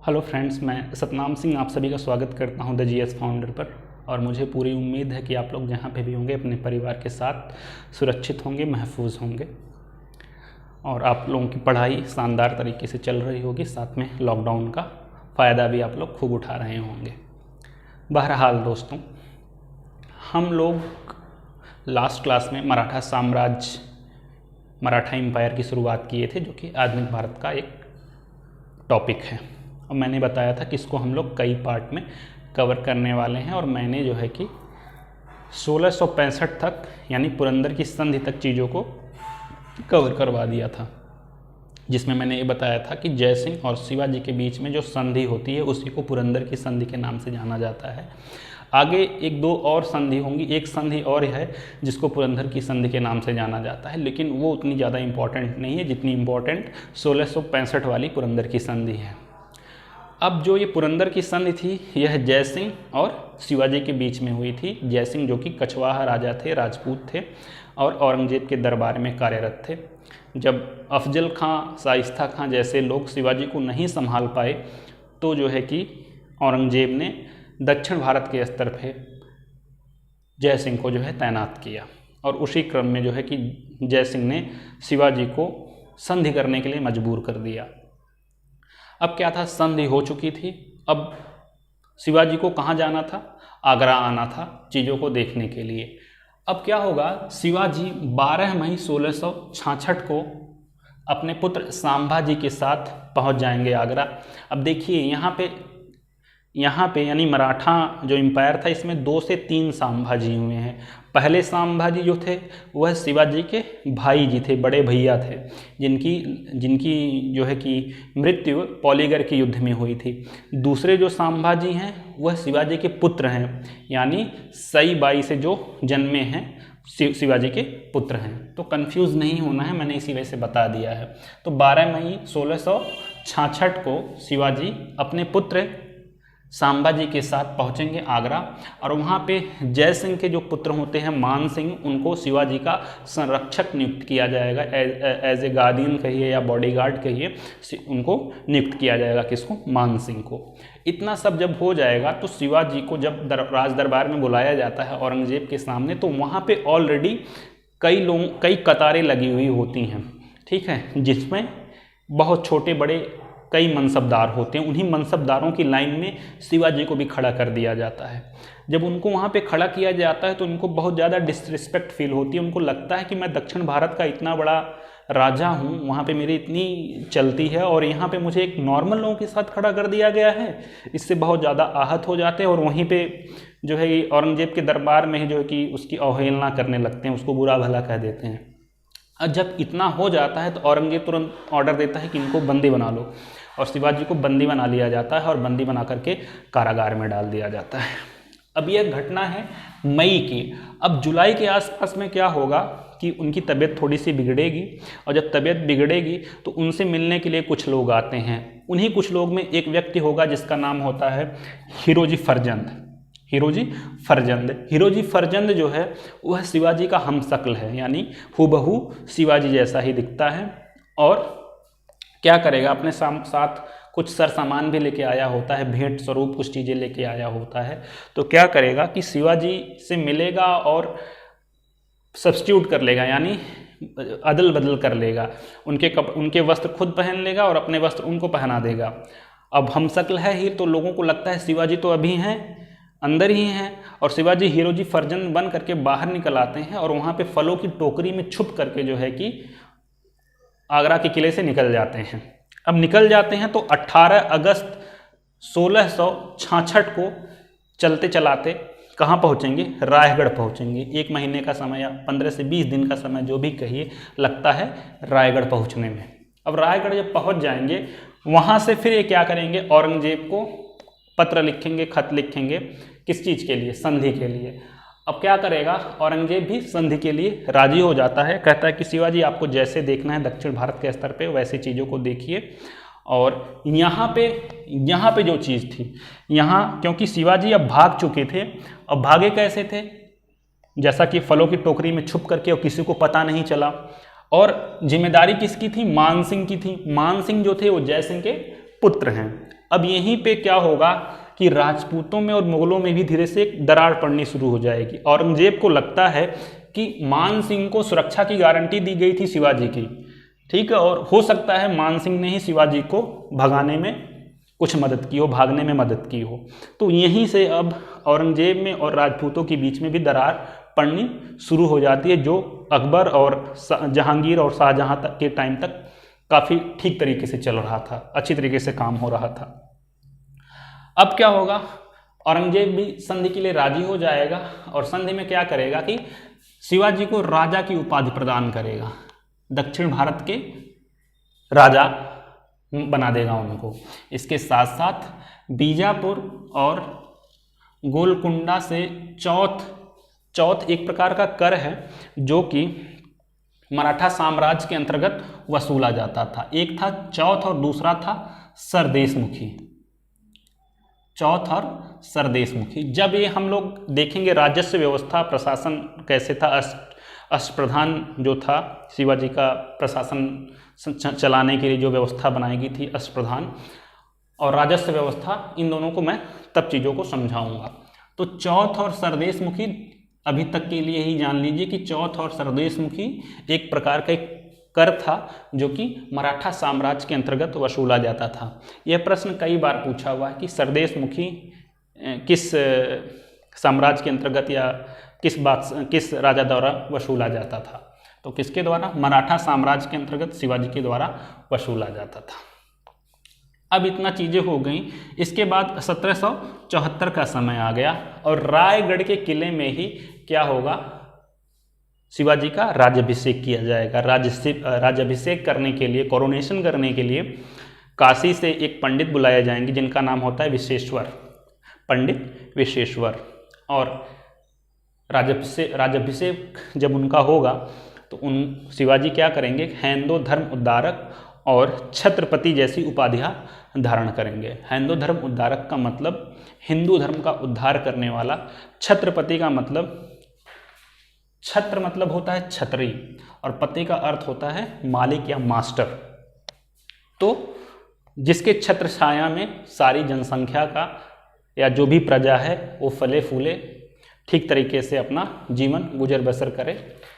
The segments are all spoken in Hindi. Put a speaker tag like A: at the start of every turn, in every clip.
A: हेलो फ्रेंड्स, मैं सतनाम सिंह आप सभी का स्वागत करता हूं द जीएस फाउंडर पर। और मुझे पूरी उम्मीद है कि आप लोग जहां पे भी होंगे अपने परिवार के साथ सुरक्षित होंगे, महफूज होंगे और आप लोगों की पढ़ाई शानदार तरीके से चल रही होगी। साथ में लॉकडाउन का फ़ायदा भी आप लोग खूब उठा रहे होंगे। बहरहाल दोस्तों, हम लोग लास्ट क्लास में मराठा साम्राज्य, मराठा एम्पायर की शुरुआत किए थे, जो कि आधुनिक भारत का एक टॉपिक है। और मैंने बताया था कि इसको हम लोग कई पार्ट में कवर करने वाले हैं। और मैंने जो है कि 1665 तक यानी पुरंदर की संधि तक चीज़ों को कवर करवा दिया था, जिसमें मैंने ये बताया था कि जय सिंह और शिवाजी के बीच में जो संधि होती है उसी को पुरंदर की संधि के नाम से जाना जाता है। आगे एक दो और संधि होंगी, एक संधि और है जिसको पुरंदर की संधि के नाम से जाना जाता है, लेकिन वो उतनी ज़्यादा इम्पॉर्टेंट नहीं है जितनी इम्पॉर्टेंट 1665 वाली पुरंदर की संधि है। अब जो ये पुरंदर की संधि थी, यह जय सिंह और शिवाजी के बीच में हुई थी। जय सिंह जो कि कछवाहा राजा थे, राजपूत थे और औरंगजेब के दरबार में कार्यरत थे। जब अफजल खां, शाइस्ता खां जैसे लोग शिवाजी को नहीं संभाल पाए तो जो है कि औरंगजेब ने दक्षिण भारत के स्तर पे जय सिंह को जो है तैनात किया। और उसी क्रम में जो है कि जय सिंह ने शिवाजी को संधि करने के लिए मजबूर कर दिया। अब क्या था, संधि हो चुकी थी। अब शिवाजी को कहाँ जाना था? आगरा आना था चीज़ों को देखने के लिए। अब क्या होगा, शिवाजी 12 मई 1666 को अपने पुत्र संभाजी के साथ पहुँच जाएंगे आगरा। अब देखिए यहाँ पे यानी मराठा जो एम्पायर था, इसमें 2 से 3 संभाजी हुए हैं। पहले संभाजी जो थे वह शिवाजी के भाई जी थे, बड़े भैया थे, जिनकी जो है कि मृत्यु पॉलीगर के युद्ध में हुई थी। दूसरे जो संभाजी हैं वह शिवाजी के पुत्र हैं, यानी सई बाई से जो जन्मे हैं शिवाजी के पुत्र हैं। तो कंफ्यूज नहीं होना है, मैंने इसी वजह से बता दिया है। तो 12 मई 1666 को शिवाजी अपने पुत्र संभाजी के साथ पहुंचेंगे आगरा। और वहां पे जय सिंह के जो पुत्र होते हैं मान सिंह, उनको शिवाजी का संरक्षक नियुक्त किया जाएगा। एज ए गार्डियन कहिए या बॉडीगार्ड कहिए, उनको नियुक्त किया जाएगा। किसको? मान सिंह को। इतना सब जब हो जाएगा तो शिवाजी को जब राज दरबार में बुलाया जाता है औरंगजेब के सामने, तो वहाँ पे ऑलरेडी कई कतारें लगी हुई होती हैं, ठीक है, जिसमें बहुत छोटे बड़े कई मनसबदार होते हैं। उन्हीं मनसबदारों की लाइन में शिवाजी को भी खड़ा कर दिया जाता है। जब उनको वहाँ पे खड़ा किया जाता है तो उनको बहुत ज़्यादा डिसरिस्पेक्ट फील होती है। उनको लगता है कि मैं दक्षिण भारत का इतना बड़ा राजा हूँ, वहाँ पे मेरी इतनी चलती है और यहाँ पे मुझे एक नॉर्मल लोगों के साथ खड़ा कर दिया गया है। इससे बहुत ज़्यादा आहत हो जाते हैं और वहीं पर जो है औरंगजेब के दरबार में ही जो है कि उसकी अवहेलना करने लगते हैं, उसको बुरा भला कह देते हैं। और जब इतना हो जाता है तो औरंगजेब तुरंत ऑर्डर देता है कि इनको बंदी बना लो, और शिवाजी को बंदी बना लिया जाता है और बंदी बना करके कारागार में डाल दिया जाता है। अब यह घटना है मई की। अब जुलाई के आसपास में क्या होगा कि उनकी तबीयत थोड़ी सी बिगड़ेगी, और जब तबीयत बिगड़ेगी तो उनसे मिलने के लिए कुछ लोग आते हैं। उन्हीं कुछ लोग में एक व्यक्ति होगा जिसका नाम होता है हीरोजी फरजंद। हीरोजी फरजंद जो है वह शिवाजी का हमशक्ल है, यानी हूबहू शिवाजी जैसा ही दिखता है। और क्या करेगा, अपने साथ कुछ सर सामान भी लेके आया होता है, भेंट स्वरूप कुछ चीज़ें लेके आया होता है। तो क्या करेगा कि शिवाजी से मिलेगा और सब्स्टिट्यूट कर लेगा, यानी अदल बदल कर लेगा। उनके वस्त्र खुद पहन लेगा और अपने वस्त्र उनको पहना देगा। अब हमशक्ल है ही तो लोगों को लगता है शिवाजी तो अभी हैं, अंदर ही हैं। और शिवाजी हीरोजी फरजंद बन करके बाहर निकल आते हैं और वहाँ पे फलों की टोकरी में छुप करके जो है कि आगरा के किले से निकल जाते हैं। अब निकल जाते हैं तो 18 अगस्त 1666 को चलते चलाते कहाँ पहुँचेंगे? रायगढ़ पहुँचेंगे। 1 महीने का समय या 15 से 20 दिन का समय जो भी कहिए लगता है रायगढ़ पहुँचने में। अब रायगढ़ जब पहुँच जाएंगे, वहाँ से फिर ये क्या करेंगे, औरंगजेब को पत्र लिखेंगे, खत लिखेंगे। किस चीज़ के लिए? संधि के लिए। अब क्या करेगा, औरंगजेब भी संधि के लिए राजी हो जाता है। कहता है कि शिवाजी आपको जैसे देखना है दक्षिण भारत के स्तर पे वैसे चीज़ों को देखिए। और यहाँ पे जो चीज़ थी, यहाँ क्योंकि शिवाजी अब भाग चुके थे। अब भागे कैसे थे? जैसा कि फलों की टोकरी में छुप करके, और किसी को पता नहीं चला। और जिम्मेदारी किसकी थी? मान सिंह की थी। मान सिंह जो थे वो जय सिंह के पुत्र हैं। अब यहीं पे क्या होगा कि राजपूतों में और मुगलों में भी धीरे से एक दरार पड़नी शुरू हो जाएगी। औरंगजेब को लगता है कि मान सिंह को सुरक्षा की गारंटी दी गई थी शिवाजी की, ठीक है, और हो सकता है मान सिंह ने ही शिवाजी को भगाने में कुछ मदद की हो, भागने में मदद की हो। तो यहीं से अब औरंगजेब में और राजपूतों के बीच में भी दरार पड़नी शुरू हो जाती है, जो अकबर और जहांगीर और शाहजहां तक के टाइम तक काफ़ी ठीक तरीके से चल रहा था, अच्छी तरीके से काम हो रहा था। अब क्या होगा, औरंगजेब भी संधि के लिए राजी हो जाएगा और संधि में क्या करेगा कि शिवाजी को राजा की उपाधि प्रदान करेगा, दक्षिण भारत के राजा बना देगा उनको। इसके साथ साथ बीजापुर और गोलकुंडा से चौथ एक प्रकार का कर है जो कि मराठा साम्राज्य के अंतर्गत वसूला जाता था। एक था चौथ और दूसरा था सरदेशमुखी। चौथ और सरदेशमुखी। जब ये हम लोग देखेंगे राजस्व व्यवस्था, प्रशासन कैसे था, अष्टप्रधान जो था शिवाजी का प्रशासन चलाने के लिए जो व्यवस्था बनाई गई थी, अष्टप्रधान और राजस्व व्यवस्था, इन दोनों को मैं तब चीज़ों को समझाऊंगा। तो चौथ और सरदेशमुखी अभी तक के लिए ही जान लीजिए कि चौथ और सरदेशमुखी एक प्रकार का एक कर था जो कि मराठा साम्राज्य के अंतर्गत वसूला जाता था। यह प्रश्न कई बार पूछा हुआ है कि सरदेशमुखी किस साम्राज्य के अंतर्गत या किस राजा द्वारा वसूला जाता था। तो किसके द्वारा? मराठा साम्राज्य के अंतर्गत शिवाजी के द्वारा वसूला जाता था। अब इतना चीज़ें हो गई। इसके बाद 1774 का समय आ गया और रायगढ़ के किले में ही क्या होगा, शिवाजी का राज्याभिषेक किया जाएगा। राज्याभिषेक करने के लिए, कोरोनेशन करने के लिए काशी से एक पंडित बुलाए जाएंगे जिनका नाम होता है विशेश्वर, पंडित विशेश्वर। और राज्याभिषेक जब उनका होगा तो शिवाजी क्या करेंगे, हिंदू धर्म उद्धारक और छत्रपति जैसी उपाधियां धारण करेंगे। हिंदू धर्म उद्धारक का मतलब हिंदू धर्म का उद्धार करने वाला, छत्रपति का मतलब, छत्र मतलब होता है छतरी और पति का अर्थ होता है मालिक या मास्टर। तो जिसके छत्र छाया में सारी जनसंख्या का या जो भी प्रजा है वो फले फूले ठीक तरीके से अपना जीवन गुजर बसर करे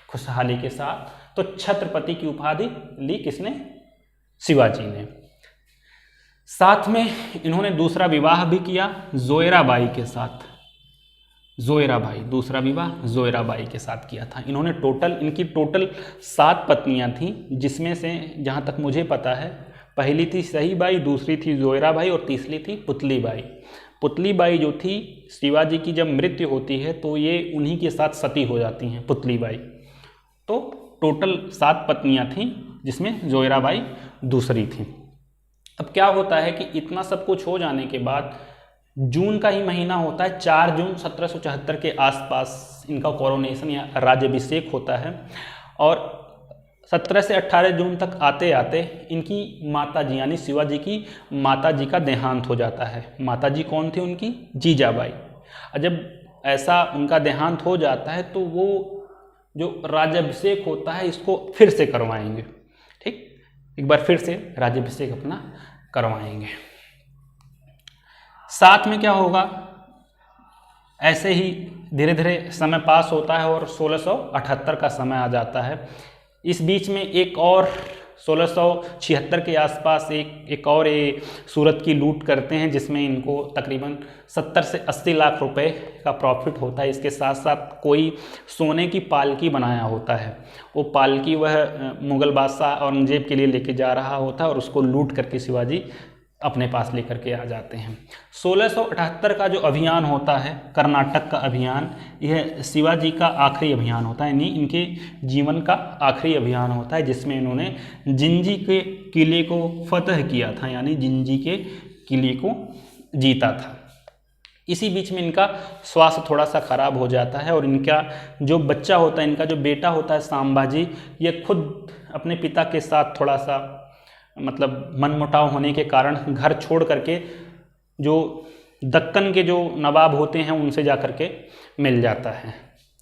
A: खुशहाली के साथ। तो छत्रपति की उपाधि ली किसने? शिवाजी ने। साथ में इन्होंने दूसरा विवाह भी किया जोयराबाई के साथ। जोयराबाई, दूसरा विवाह जोयराबाई के साथ किया था इन्होंने। इनकी टोटल 7 पत्नियां थीं, जिसमें से जहाँ तक मुझे पता है पहली थी सहीबाई, दूसरी थी जोयराबाई और तीसरी थी पुतलीबाई। पुतलीबाई जो थी, शिवाजी की जब मृत्यु होती है तो ये उन्हीं के साथ सती हो जाती हैं पुतलीबाई। तो टोटल 7 पत्नियां थीं जिसमें जोयराबाई दूसरी थी। अब क्या होता है कि इतना सब कुछ हो जाने के बाद जून का ही महीना होता है, 4 जून 1774 के आसपास इनका कोरोनेशन या राज्याभिषेक होता है। और 17 से 18 जून तक आते आते इनकी माताजी यानी शिवाजी की माताजी का देहांत हो जाता है। माताजी कौन थी उनकी? जीजाबाई। जब ऐसा उनका देहांत हो जाता है तो वो जो राज्याभिषेक होता है इसको फिर से करवाएंगे, ठीक, एक बार फिर से राज्याभिषेक अपना करवाएंगे। साथ में क्या होगा, ऐसे ही धीरे धीरे समय पास होता है और 1678 का समय आ जाता है। इस बीच में एक और 1676 के आसपास एक और ये सूरत की लूट करते हैं जिसमें इनको तकरीबन 70 से 80 लाख रुपए का प्रॉफिट होता है। इसके साथ साथ कोई सोने की पालकी बनाया होता है, वो पालकी वह मुगल बादशाह औरंगजेब के लिए लेके जा रहा होता है और उसको लूट करके शिवाजी अपने पास लेकर के आ जाते हैं। 1678 का जो अभियान होता है, कर्नाटक का अभियान, यह शिवाजी का आखिरी अभियान होता है, यानी इनके जीवन का आखिरी अभियान होता है जिसमें इन्होंने जिंजी के किले को फतह किया था, यानी जिंजी के किले को जीता था। इसी बीच में इनका स्वास्थ्य थोड़ा सा खराब हो जाता है और इनका जो बच्चा होता है, इनका जो बेटा होता है संभाजी, ये खुद अपने पिता के साथ थोड़ा सा मतलब मनमुटाव होने के कारण घर छोड़ करके जो दक्कन के जो नवाब होते हैं उनसे जा करके मिल जाता है।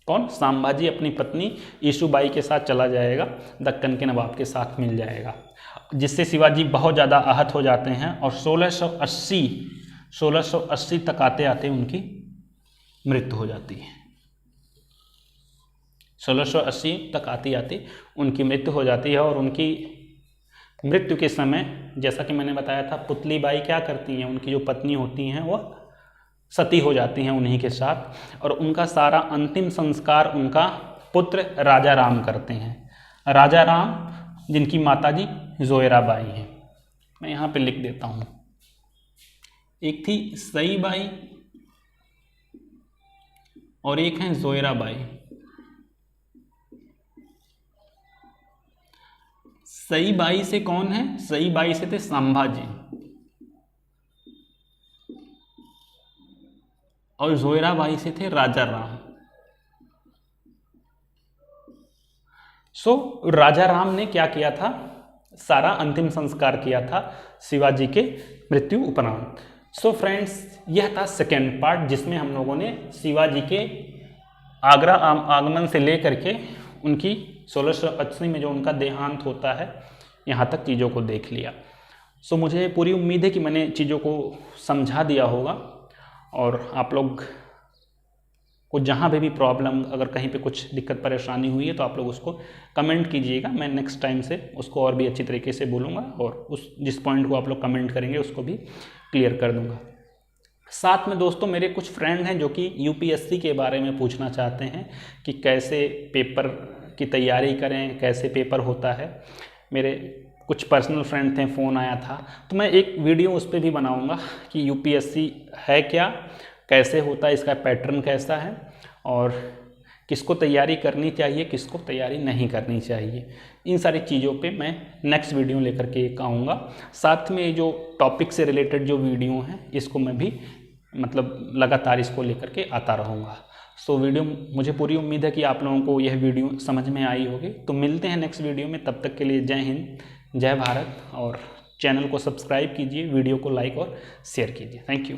A: कौन? संभाजी अपनी पत्नी येसुबाई के साथ चला जाएगा, दक्कन के नवाब के साथ मिल जाएगा। जिससे शिवाजी बहुत ज़्यादा आहत हो जाते हैं और 1680 तक आते आते उनकी मृत्यु हो जाती है। 1680 तक आती आती उनकी मृत्यु हो जाती है। और उनकी मृत्यु के समय जैसा कि मैंने बताया था, पुतली बाई क्या करती हैं, उनकी जो पत्नी होती हैं वो सती हो जाती हैं उन्हीं के साथ, और उनका सारा अंतिम संस्कार उनका पुत्र राजा राम करते हैं। राजा राम जिनकी माताजी जोयरा बाई हैं। मैं यहाँ पे लिख देता हूँ, एक थी सई बाई और एक है जोयरा बाई। सई बाई से कौन है? सई बाई से थे संभाजी और जोयरा बाई से थे राजा राम। राजा राम ने क्या किया था? सारा अंतिम संस्कार किया था शिवाजी के मृत्यु उपरांत। फ्रेंड्स, यह था सेकेंड पार्ट जिसमें हम लोगों ने शिवाजी के आगरा आगमन से लेकर के उनकी 1680 में जो उनका देहांत होता है यहाँ तक चीज़ों को देख लिया। मुझे पूरी उम्मीद है कि मैंने चीज़ों को समझा दिया होगा, और आप लोग को जहाँ भी प्रॉब्लम, अगर कहीं पे कुछ दिक्कत परेशानी हुई है तो आप लोग उसको कमेंट कीजिएगा। मैं नेक्स्ट टाइम से उसको और भी अच्छी तरीके से बोलूँगा और उस जिस पॉइंट को आप लोग कमेंट करेंगे उसको भी क्लियर कर दूँगा। साथ में दोस्तों, मेरे कुछ फ्रेंड हैं जो कि यूपीएससी के बारे में पूछना चाहते हैं कि कैसे पेपर की तैयारी करें, कैसे पेपर होता है। मेरे कुछ पर्सनल फ्रेंड थे, फ़ोन आया था, तो मैं एक वीडियो उस पर भी बनाऊँगा कि यूपीएससी है क्या, कैसे होता है, इसका पैटर्न कैसा है और किसको तैयारी करनी चाहिए, किसको तैयारी नहीं करनी चाहिए। इन सारी चीज़ों पे मैं नेक्स्ट वीडियो लेकर के आऊँगा। साथ में जो टॉपिक से रिलेटेड जो वीडियो हैं इसको मैं भी लगातार इसको लेकर के आता रहूँगा। वीडियो, मुझे पूरी उम्मीद है कि आप लोगों को यह वीडियो समझ में आई होगी। तो मिलते हैं नेक्स्ट वीडियो में, तब तक के लिए जय हिंद, जय भारत। और चैनल को सब्सक्राइब कीजिए, वीडियो को लाइक और शेयर कीजिए। Thank you.